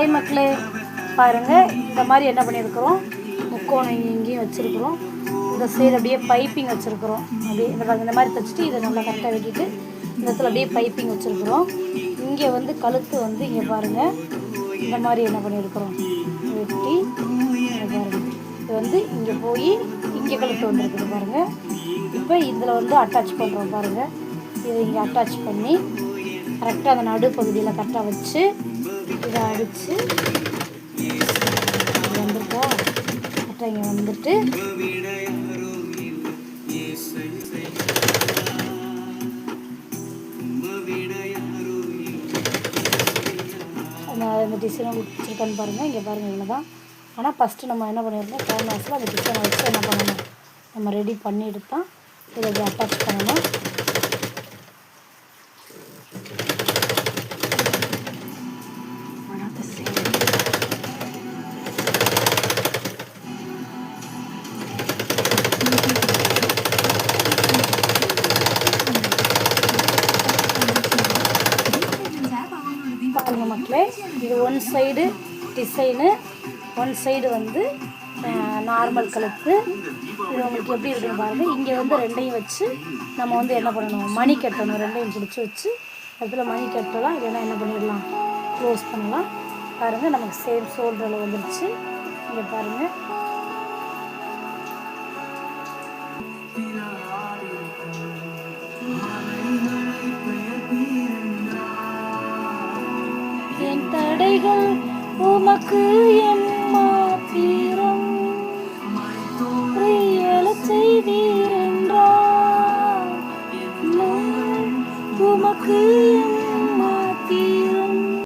Hi மக்களே, பாருங்கள் இந்த மாதிரி என்ன பண்ணியிருக்கிறோம், முக்கோணம் இங்கேயும் வச்சுருக்குறோம். இந்த சைடு அப்படியே பைப்பிங் வச்சுருக்குறோம். அப்படியே இந்த மாதிரி தைச்சிட்டு இதை நல்லா கரெக்டாக வெட்டிட்டு இந்த இடத்துல அப்படியே பைப்பிங் வச்சுருக்குறோம். இங்கே வந்து கழுத்து வந்து இங்கே பாருங்கள் இந்த மாதிரி என்ன பண்ணியிருக்கிறோம், வெட்டி பாருங்கள். இது வந்து இங்கே போய் இங்கே கழுத்து வந்துருக்குது பாருங்கள். இப்போ இதில் வந்து அட்டாச் பண்ணுறோம் பாருங்கள். இதை இங்கே அட்டாச் பண்ணி கரெக்டாக அந்த நடுப்பகுதியில் கரெக்டாக வச்சு இதை அடித்து வந்துருக்கா. கரெக்டாக இங்கே வந்துட்டு இந்த டிசைனை வச்சுருக்கான்னு பாருங்கள். இங்கே பாருங்கள், இவ்வளோ தான். ஆனால் ஃபஸ்ட்டு நம்ம என்ன பண்ணியிருக்கோம், கேன்வாஸில் அந்த டிசைனை வச்சு என்ன பண்ணணும், நம்ம ரெடி பண்ணிட்டு தான் இதை இப்படி அட்டாச் பண்ணணும். பாருங்கள் மக்களே, இது one side design, one side வந்து நார்மல் கழுத்து. இது உங்களுக்கு எப்படி இருக்குன்னு பாருங்கள். இங்கே வந்து ரெண்டையும் வச்சு நம்ம வந்து என்ன பண்ணணும், மணி கட்டணும். ரெண்டையும் பிடிச்சி வச்சு அதில் மணி கட்டலாம். இல்லைன்னா என்ன பண்ணிடலாம், க்ளோஸ் பண்ணலாம். பாருங்கள், நமக்கு சேம் ஷோல்டரில் வந்துருச்சு. இங்கே பாருங்கள், என் தடைகள் உமக்கு எம்மா தீரோ